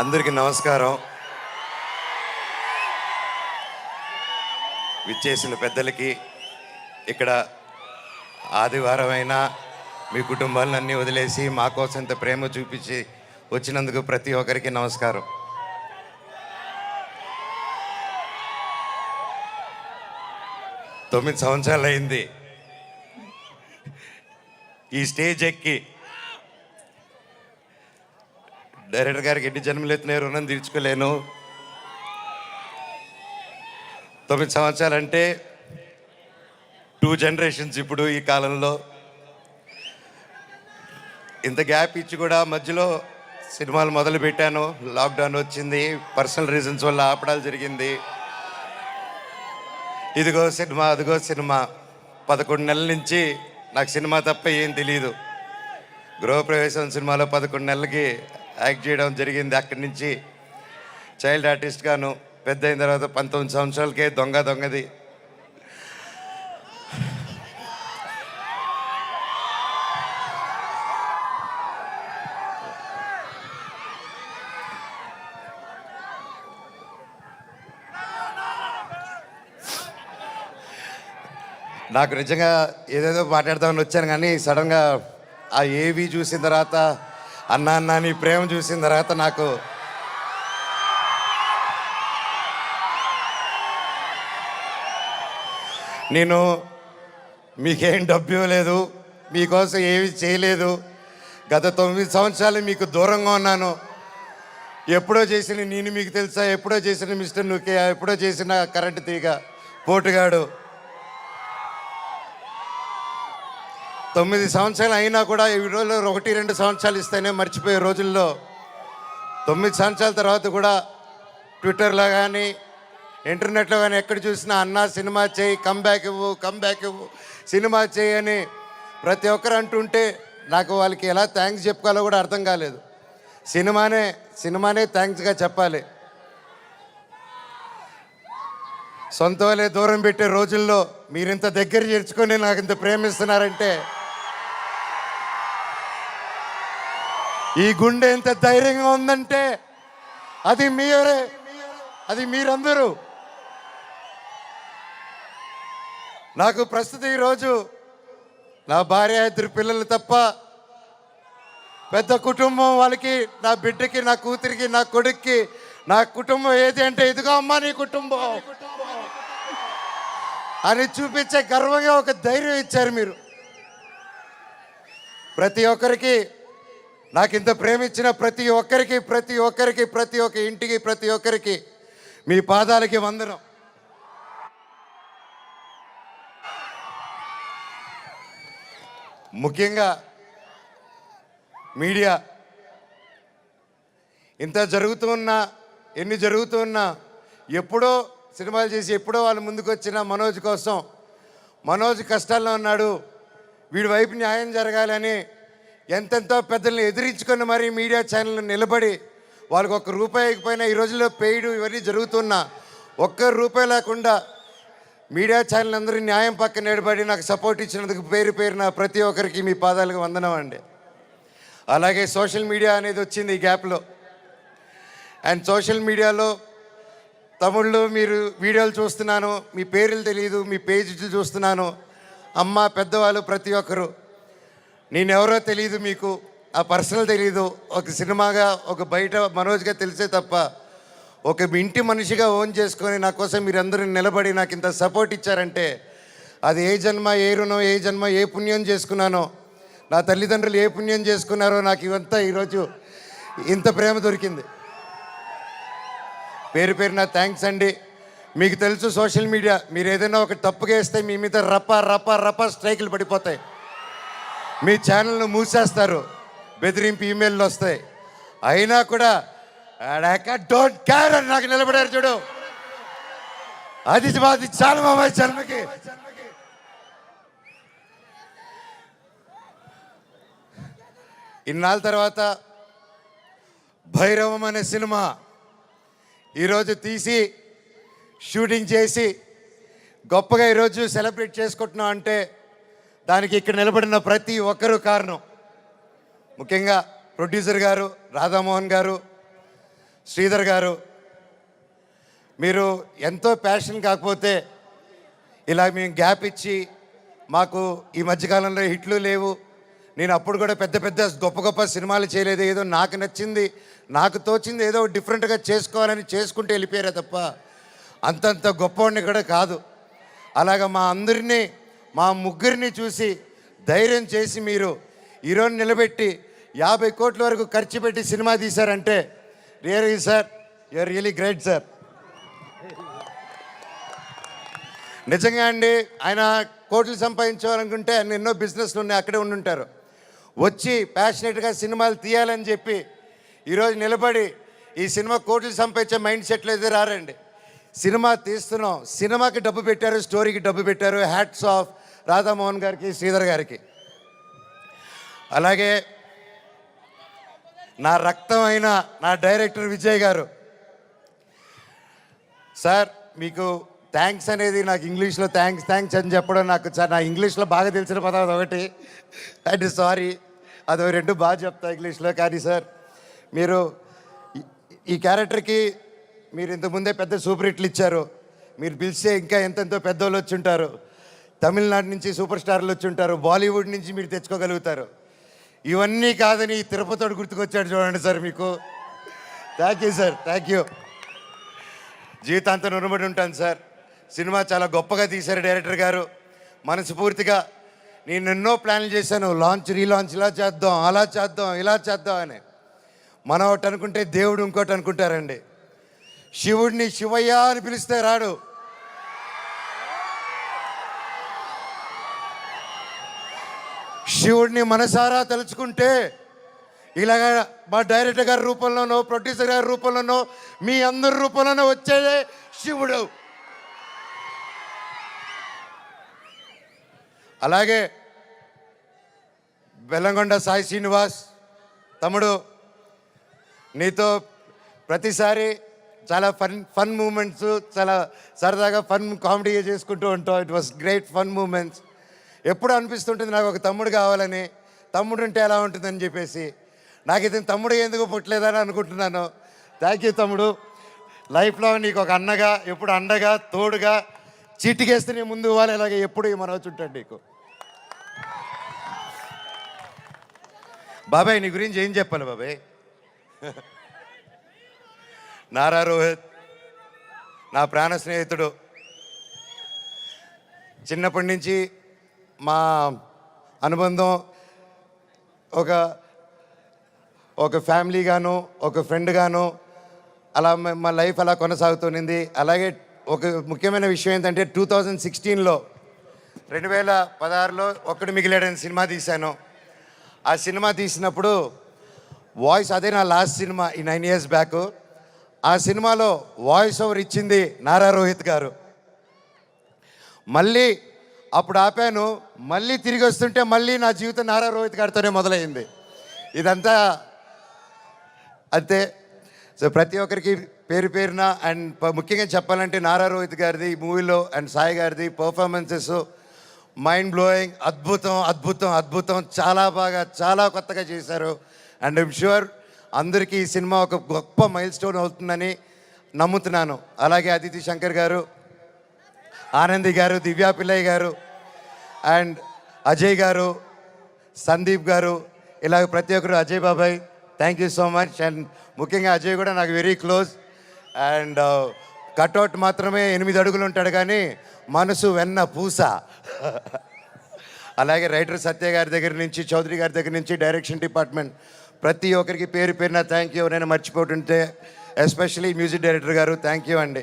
అందరికీ నమస్కారం. విచ్చేసిన పెద్దలకి, ఇక్కడ ఆదివారమైనా మీ కుటుంబాలన్నీ వదిలేసి మా కోసం ఇంత ప్రేమ చూపించి వచ్చినందుకు ప్రతి ఒక్కరికి నమస్కారం. తొమ్మిది సంవత్సరాలు అయింది ఈ స్టేజ్ ఎక్కి. డైరెక్టర్ గారికి ఎన్ని జన్మలు ఎత్తినా రుణం తీర్చుకోలేను. 9 సంవత్సరాలు అంటే 2 జనరేషన్స్. ఇప్పుడు ఈ కాలంలో ఇంత గ్యాప్ ఇచ్చి కూడా మధ్యలో సినిమాలు మొదలు పెట్టాను. లాక్డౌన్ వచ్చింది, పర్సనల్ రీజన్స్ వల్ల ఆపడాలు జరిగింది. ఇదిగో సినిమా, అదిగో సినిమా. 11 నెలల నుంచి నాకు సినిమా తప్ప ఏం తెలియదు. గృహప్రవేశం సినిమాలో 11 నెలలకి యాక్ట్ చేయడం జరిగింది. అక్కడి నుంచి చైల్డ్ ఆర్టిస్ట్గాను, పెద్ద అయిన తర్వాత 19 సంవత్సరాలకే దొంగది. నాకు నిజంగా ఏదేదో మాట్లాడదామని వచ్చాను, కానీ సడన్గా ఆ ఏవి చూసిన తర్వాత, అన్నా నీ ప్రేమ చూసిన తర్వాత నాకు నేను మీకేం డబ్బు ఇవ్వలేదు, మీకోసం ఏమి చేయలేదు. గత 9 సంవత్సరాలు మీకు దూరంగా ఉన్నాను. ఎప్పుడో చేసిన నేను మీకు తెలుసా, ఎప్పుడో చేసిన మిస్టర్ నుకే, ఎప్పుడో చేసిన కరెంటు తీగ పోటుగాడు. 9 సంవత్సరాలు అయినా కూడా ఈ రోజుల్లో 1-2 సంవత్సరాలు ఇస్తేనే మర్చిపోయే రోజుల్లో 9 సంవత్సరాల తర్వాత కూడా ట్విట్టర్లో కానీ ఇంటర్నెట్లో కానీ ఎక్కడ చూసినా అన్నా సినిమా చేయి, కమ్బ్యాక్ ఇవ్వు, సినిమా చేయి అని ప్రతి ఒక్కరు అంటుంటే నాకు వాళ్ళకి ఎలా థ్యాంక్స్ చెప్పుకోవాలో కూడా అర్థం కాలేదు. సినిమానే థ్యాంక్స్గా చెప్పాలి. సొంత వాళ్ళే దూరం పెట్టే రోజుల్లో మీరింత దగ్గర చేర్చుకొని నాకు ఇంత ప్రేమిస్తున్నారంటే, ఈ గుండె ఎంత ధైర్యంగా ఉందంటే అది మీరే, అది మీరందరూ. నాకు ప్రస్తుతం ఈరోజు నా భార్య, 2 పిల్లలు తప్ప పెద్ద కుటుంబం. వాళ్ళకి, నా బిడ్డకి, నా కూతురికి, నా కొడుక్కి నా కుటుంబం ఏది అంటే ఇదిగో అమ్మా నీ కుటుంబం అని చూపించే గర్వంగా ఒక ధైర్యం ఇచ్చారు మీరు. ప్రతి ఒక్కరికి, నాకు ఇంత ప్రేమ ఇచ్చిన ప్రతి ఒక్క ఇంటికి, ప్రతి ఒక్కరికి మీ పాదాలకి వందనం. ముఖ్యంగా మీడియా, ఇంత ఎన్ని జరుగుతూ ఉన్నా ఎప్పుడో సినిమాలు చేసి ఎప్పుడో వాళ్ళు ముందుకు వచ్చిన మనోజ్ కోసం, మనోజ్ కష్టాల్లో ఉన్నాడు, వీడి వైపు న్యాయం జరగాలని ఎంతెంతో పెద్దల్ని ఎదిరించుకొని మరీ మీడియా ఛానల్ నిలబడి వాళ్ళకి ₹1 పైన ఈ రోజుల్లో పెయిడ్ ఇవన్నీ జరుగుతున్నా ₹1 లేకుండా మీడియా ఛానల్ అందరూ న్యాయం పక్కన నిలబడి నాకు సపోర్ట్ ఇచ్చినందుకు పేరున ప్రతి ఒక్కరికి మీ పాదాలకు వందనం అండి. అలాగే సోషల్ మీడియా అనేది వచ్చింది ఈ గ్యాప్లో. అండ్ సోషల్ మీడియాలో తమ్ముళ్ళు మీరు వీడియోలు చూస్తున్నాను, మీ పేర్లు తెలియదు, మీ పేజీలు చూస్తున్నాను. అమ్మ, పెద్దవాళ్ళు ప్రతి ఒక్కరు, నేనెవరో తెలియదు మీకు, ఆ పర్సనల్ తెలీదు. ఒక సినిమాగా, ఒక బయట మనోజ్గా తెలిసే తప్ప ఒక ఇంటి మనిషిగా ఓన్ చేసుకొని నా కోసం మీరందరూ నిలబడి నాకు ఇంత సపోర్ట్ ఇచ్చారంటే అది ఏ జన్మ, ఏ రుణం, ఏ జన్మ, ఏ పుణ్యం చేసుకున్నానో, నా తల్లిదండ్రులు ఏ పుణ్యం చేసుకున్నారో నాకు ఇవంతా ఈరోజు ఇంత ప్రేమ దొరికింది. పేరున థ్యాంక్స్ అండి. మీకు తెలుసు సోషల్ మీడియా, మీరు ఏదైనా ఒక తప్పుగా వేస్తే మీ మీద రప స్ట్రైకులు పడిపోతాయి, మీ ఛానల్ను మూసేస్తారు, బెదిరింపు ఈమెయిల్లు వస్తాయి. అయినా కూడా డోంట్ కేర్ అని నాకు నిలబడారు చూడు, అది చాలా మా జన్మకి. ఇన్నాళ్ళ తర్వాత భైరవం అనే సినిమా ఈరోజు తీసి షూటింగ్ చేసి గొప్పగా ఈరోజు సెలబ్రేట్ చేసుకుంటున్నాం అంటే దానికి ఇక్కడ నిలబడిన ప్రతి ఒక్కరూ కారణం. ముఖ్యంగా ప్రొడ్యూసర్ గారు, రాధామోహన్ గారు, శ్రీధర్ గారు, మీరు ఎంతో ప్యాషన్ కాకపోతే ఇలా మేము గ్యాప్ ఇచ్చి మాకు ఈ మధ్యకాలంలో హిట్లు లేవు, నేను అప్పుడు కూడా పెద్ద పెద్ద గొప్ప గొప్ప సినిమాలు చేయలేదు, ఏదో నాకు నచ్చింది నాకు తోచింది ఏదో డిఫరెంట్గా చేసుకోవాలని చేసుకుంటూ వెళ్ళిపోయారే తప్ప అంతంత గొప్పవాడిని కూడా కాదు. అలాగా మా అందరినీ మా ముగ్గురిని చూసి ధైర్యం చేసి మీరు ఈరోజు నిలబెట్టి 50 కోట్ల వరకు ఖర్చు పెట్టి సినిమా తీశారంటే really sir you are really great sir. నిజంగా అండి, ఆయన కోట్లు సంపాదించాలనుకుంటే ఆయన ఎన్నో బిజినెస్లు ఉన్నాయి, అక్కడే ఉండుంటారు. వచ్చి ప్యాషనెట్గా సినిమాలు తీయాలని చెప్పి ఈరోజు నిలబడి ఈ సినిమా కోట్లు సంపాదించే మైండ్ సెట్లు అయితే రారండి. సినిమా తీస్తున్నాం, సినిమాకి డబ్బు పెట్టారు, స్టోరీకి డబ్బు పెట్టారు. హ్యాట్స్ ఆఫ్ రాధామోహన్ గారికి, శ్రీధర్ గారికి. అలాగే నా రక్తం అయిన నా డైరెక్టర్ విజయ్ గారు. సార్ మీకు థ్యాంక్స్ అనేది నాకు ఇంగ్లీష్లో థ్యాంక్స్ అని చెప్పడం నాకు నా ఇంగ్లీష్లో బాగా తెలిసిన పదం అదొకటి, అండ్ సారీ అదో 2 బాగా చెప్తా ఇంగ్లీష్లో. కానీ సార్ మీరు ఈ క్యారెక్టర్కి మీరు ఇంతకుముందే పెద్ద సూపర్ హిట్లు ఇచ్చారు, మీరు పిలిస్తే ఇంకా ఎంతెంతో పెద్దోళ్ళు వచ్చి ఉంటారు, తమిళనాడు నుంచి సూపర్ స్టార్లు వచ్చి ఉంటారు, బాలీవుడ్ నుంచి మీరు తెచ్చుకోగలుగుతారు. ఇవన్నీ కాదని తిరుపతితో గుర్తుకొచ్చాడు చూడండి సార్, మీకు thank you sir, thank you. జీవితాంతం రుణపడి ఉంటాను సార్. సినిమా చాలా గొప్పగా తీశారు డైరెక్టర్ గారు, మనస్ఫూర్తిగా. నేను ఎన్నో ప్లాన్లు చేశాను, లాంచ్ రీలాంచ్ ఇలా చేద్దాం అలా చేద్దాం ఇలా చేద్దాం అని. మనం ఒకటి అనుకుంటే దేవుడు ఇంకోటి అనుకుంటారండి. శివుడిని శివయ్య అని పిలిస్తే రాడు, శివుడిని మనసారా తలుచుకుంటే ఇలాగా మా డైరెక్టర్ గారి రూపంలోనో ప్రొడ్యూసర్ గారి రూపంలోనో మీ అందరి రూపంలోనో వచ్చేదే శివుడు. అలాగే బెల్లంకొండ సాయి శ్రీనివాస్ తమ్ముడు, నీతో ప్రతిసారి చాలా ఫన్ మూమెంట్స్, చాలా సరదాగా ఫన్ కామెడీ చేసుకుంటూ ఉంటాం. It was great fun moments. ఎప్పుడు అనిపిస్తుంటుంది నాకు ఒక తమ్ముడు కావాలని, తమ్ముడు ఉంటే ఎలా ఉంటుందని చెప్పేసి. నాకు ఇతను తమ్ముడు ఎందుకు పుట్టలేదని అనుకుంటున్నాను. థ్యాంక్ యూ తమ్ముడు. లైఫ్లో నీకు ఒక అన్నగా, ఎప్పుడు అండగా తోడుగా, చీటికేస్తే నీ ముందు ఇవ్వాలి, ఇలాగే ఎప్పుడు మనవచ్చు ఉంటాడు నీకు. బాబాయ్ నీ గురించి ఏం చెప్పాలి బాబాయ్? నారా రోహిత్ నా ప్రాణ స్నేహితుడు. చిన్నప్పటి నుంచి మా అనుబంధం ఒక ఫ్యామిలీగాను, ఒక ఫ్రెండ్గాను అలా మా లైఫ్ అలా కొనసాగుతుంది. అలాగే ఒక ముఖ్యమైన విషయం ఏంటంటే 2016లో 2016లో ఒక్కడు మిగిలాడని సినిమా తీశాను. ఆ సినిమా తీసినప్పుడు వాయిస్, అదే నా లాస్ట్ సినిమా ఈ 9 years బ్యాక్. ఆ సినిమాలో వాయిస్ ఓవర్ ఇచ్చింది నారా రోహిత్ గారు. మళ్ళీ అప్పుడు ఆపాను, మళ్ళీ తిరిగి వస్తుంటే మళ్ళీ నా జీవితం నారా రోహిత్ గారితోనే మొదలైంది. ఇదంతా అంతే. సో ప్రతి ఒక్కరికి పేరు పేరున అండ్ ముఖ్యంగా చెప్పాలంటే నారా రోహిత్ గారిది ఈ మూవీలో అండ్ సాయి గారిది పర్ఫార్మెన్సెస్ మైండ్ బ్లోయింగ్, అద్భుతం అద్భుతం అద్భుతం. చాలా బాగా చాలా కొత్తగా చేశారు. అండ్ ఐమ్ షూర్ అందరికీ ఈ సినిమా ఒక గొప్ప మైల్ స్టోన్ అవుతుందని నమ్ముతున్నాను. అలాగే అదితి శంకర్ గారు, ఆనంది గారు, దివ్యా పిల్లయ్య గారు అండ్ అజయ్ గారు, సందీప్ గారు, ఇలాగ ప్రతి ఒక్కరు, అజయ్ బాబాయ్ thank you so much. And ముఖ్యంగా అజయ్ కూడా నాకు వెరీ క్లోజ్. అండ్ కట్అవుట్ మాత్రమే 8 అడుగులు ఉంటాడు కానీ మనసు వెన్న పూస. అలాగే రైటర్ సత్య గారి దగ్గర నుంచి, చౌదరి గారి దగ్గర నుంచి, డైరెక్షన్ డిపార్ట్మెంట్ ప్రతి ఒక్కరికి పేరు పేరున థ్యాంక్ యూ. ఎవరైనా మర్చిపోతుంటే ఎస్పెషలీ మ్యూజిక్ డైరెక్టర్ గారు థ్యాంక్ యూ అండి.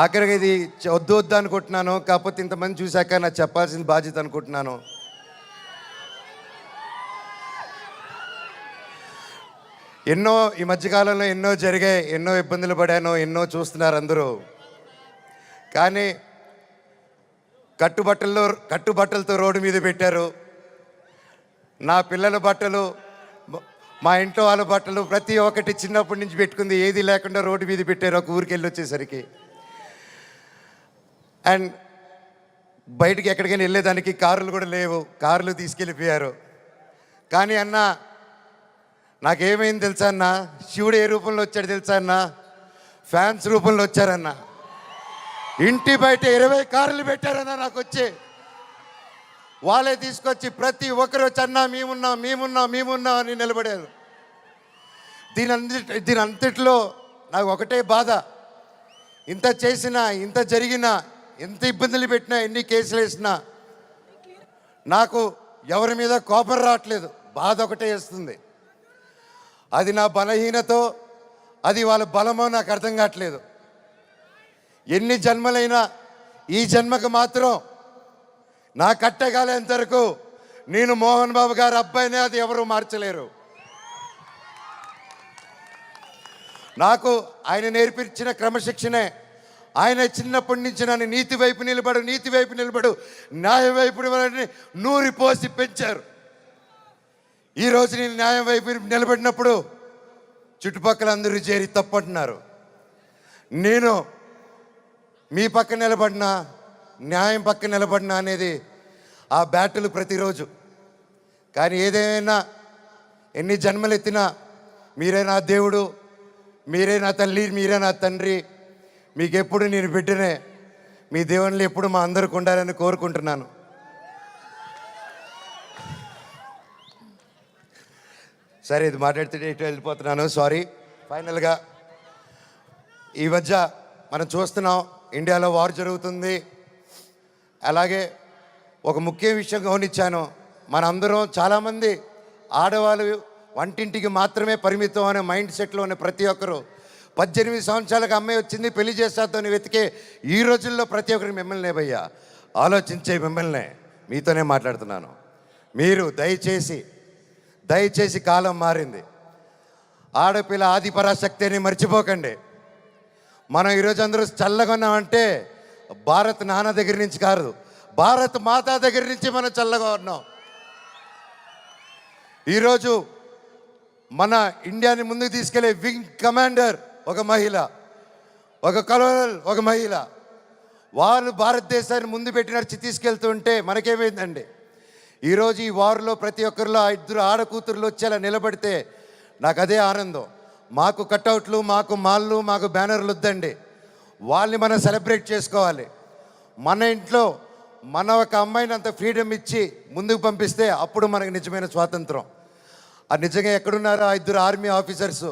ఆఖరికి ఇది వద్దు వద్దు అనుకుంటున్నాను, కాకపోతే ఇంతమంది చూశాక నాకు చెప్పాల్సిన బాధ్యత అనుకుంటున్నాను. ఎన్నో ఈ మధ్యకాలంలో ఎన్నో జరిగాయి, ఎన్నో ఇబ్బందులు పడాను, ఎన్నో చూస్తున్నారు అందరూ. కానీ కట్టుబట్టలతో రోడ్డు మీద పెట్టారు. నా పిల్లల బట్టలు, మా ఇంట్లో వాళ్ళ బట్టలు ప్రతి ఒక్కటి చిన్నప్పటి నుంచి పెట్టుకుంది ఏది లేకుండా రోడ్డు మీద పెట్టారు ఒక ఊరికి వెళ్ళి వచ్చేసరికి. అండ్ బయటికి ఎక్కడికైనా వెళ్ళేదానికి కార్లు కూడా లేవు, కార్లు తీసుకెళ్ళిపోయారు. కానీ అన్న నాకేమైంది తెలుసా అన్న, శివుడు ఏ రూపంలో వచ్చాడు తెలుసా అన్న, ఫ్యాన్స్ రూపంలో వచ్చారన్న. ఇంటి బయట 20 కార్లు పెట్టారన్న నాకు వచ్చి. వాళ్ళే తీసుకొచ్చి ప్రతి ఒక్కరు వచ్చి అన్నా మేమున్నాం మేమున్నాం మేమున్నాం అని నిలబడారు. దీని అంతట్లో నాకు ఒకటే బాధ, ఇంత చేసినా ఇంత జరిగినా ఎంత ఇబ్బందులు పెట్టినా ఎన్ని కేసులు వేసినా నాకు ఎవరి మీద కోపం రావట్లేదు, బాధ ఒకటే వేస్తుంది. అది నా బలహీనతో అది వాళ్ళ బలమో నాకు అర్థం కావట్లేదు. ఎన్ని జన్మలైనా ఈ జన్మకు మాత్రం నా కట్టగాలేంత వరకు నేను మోహన్ బాబు గారి అబ్బాయినే, అది ఎవరు మార్చలేరు. నాకు ఆయన నేర్పించిన క్రమశిక్షణే, ఆయన చిన్నప్పటి నుంచి నన్ను నీతి వైపు నిలబడు న్యాయం వైపు నూరి పోసి పెంచారు. ఈరోజు నేను న్యాయం వైపు నిలబడినప్పుడు చుట్టుపక్కల అందరూ చేరి తప్పంటున్నారు. నేను మీ పక్క నిలబడినా న్యాయం పక్క నిలబడినా అనేది ఆ బ్యాటిల్ ప్రతిరోజు. కానీ ఏదేమైనా ఎన్ని జన్మలు ఎత్తినా మీరే నా దేవుడు, మీరే నా తల్లి, మీరే నా తండ్రి. మీకు ఎప్పుడు నేను బిడ్డనే. మీ దేవుళ్ళు ఎప్పుడు మా అందరికి ఉండాలని కోరుకుంటున్నాను. సరే, ఇది మాట్లాడితే ఇటు వెళ్ళిపోతున్నాను, సారీ. ఫైనల్గా ఈ మధ్య మనం చూస్తున్నాం, ఇండియాలో వార్ జరుగుతుంది. అలాగే ఒక ముఖ్య విషయం గమనించాను, మనందరం చాలామంది ఆడవాళ్ళు వంటింటికి మాత్రమే పరిమితం అనే మైండ్ సెట్లో ఉన్న ప్రతి ఒక్కరు 18 సంవత్సరాలకు అమ్మాయి వచ్చింది పెళ్లి చేస్తాతోని వెతికే ఈ రోజుల్లో ప్రతి ఒక్కరికి మిమ్మల్నే భయ్యా, ఆలోచించే మిమ్మల్నే, మీతోనే మాట్లాడుతున్నాను. మీరు దయచేసి కాలం మారింది. ఆడపిల్ల ఆది పరాశక్తి అని మర్చిపోకండి. మనం ఈరోజు అందరూ చల్లగా ఉన్నామంటే భారత్ నాన్న దగ్గర నుంచి కాదు, భారత్ మాతా దగ్గర నుంచి మనం చల్లగా ఉన్నాం. ఈరోజు మన ఇండియాని ముందుకు తీసుకెళ్లే వింగ్ కమాండర్ ఒక మహిళ, ఒక కలోనల్ ఒక మహిళ. వాళ్ళు భారతదేశాన్ని ముందు పెట్టి నడిచి తీసుకెళ్తుంటే మనకేమైందండి? ఈరోజు ఈ వార్లో ప్రతి ఒక్కరిలో 2 ఆడకూతురులు వచ్చేలా నిలబడితే నాకు అదే ఆనందం. మాకు కట్అవుట్లు, మాకు మాల్లు, మాకు బ్యానర్లు వద్దండి. వాళ్ళని మనం సెలబ్రేట్ చేసుకోవాలి. మన ఇంట్లో మన ఒక అమ్మాయిని అంత ఫ్రీడమ్ ఇచ్చి ముందుకు పంపిస్తే అప్పుడు మనకు నిజమైన స్వాతంత్రం. అది నిజంగా ఎక్కడున్నారో 2 ఆర్మీ ఆఫీసర్స్,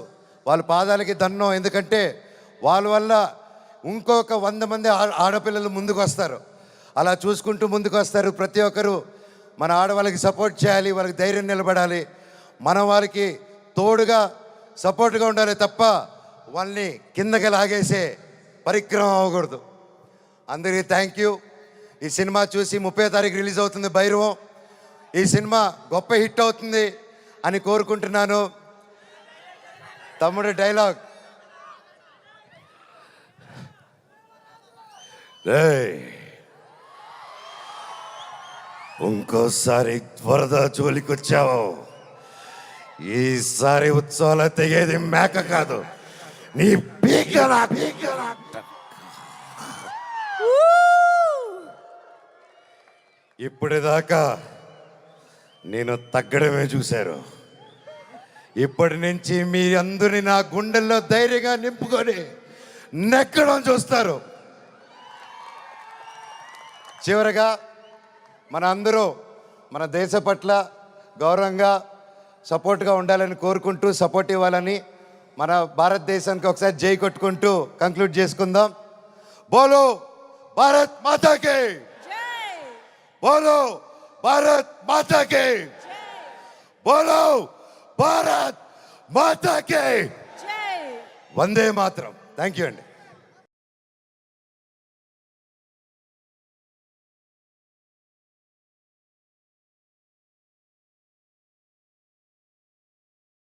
వాళ్ళ పాదాలకి దండం. ఎందుకంటే వాళ్ళ వల్ల ఇంకొక 100 మంది ఆడపిల్లలు ముందుకు వస్తారు. అలా చూసుకుంటూ ముందుకు వస్తారు. ప్రతి ఒక్కరు మన ఆడవాళ్ళకి సపోర్ట్ చేయాలి, వాళ్ళకి ధైర్యం నిలబడాలి, మనం వాళ్ళకి తోడుగా సపోర్ట్గా ఉండాలి తప్ప వాళ్ళని కిందకి లాగేసే పరిక్రమం అవ్వకూడదు. అందరికీ థ్యాంక్ యూ. ఈ సినిమా చూసి 30వ తారీఖు రిలీజ్ అవుతుంది భైరవం. ఈ సినిమా గొప్ప హిట్ అవుతుంది అని కోరుకుంటున్నాను. తమ్ముడు డైలాగ్, ఇంకోసారి వరద జోలికి వచ్చావు, ఈసారి ఉత్సవాలు తెగేది మేక కాదు, నీ పీకలా. ఇప్పటిదాకా నేను తగ్గడమే చూశారు. ఇప్పటి నుంచి మీ అందరినీ నా గుండెల్లో ధైర్యంగా నింపుకొని నెక్కడం చూస్తారు. చివరగా మన అందరూ మన దేశ పట్ల గౌరవంగా సపోర్ట్గా ఉండాలని కోరుకుంటూ, సపోర్ట్ ఇవ్వాలని, మన భారతదేశానికి ఒకసారి జై కొట్టుకుంటూ కంక్లూడ్ చేసుకుందాం. బోలో భారత్ మాతాకి, బోలో భారత్ మాతాకి, బోలో భారత్ మాతాకి, వందే మాతరం. థ్యాంక్ యూ అండి.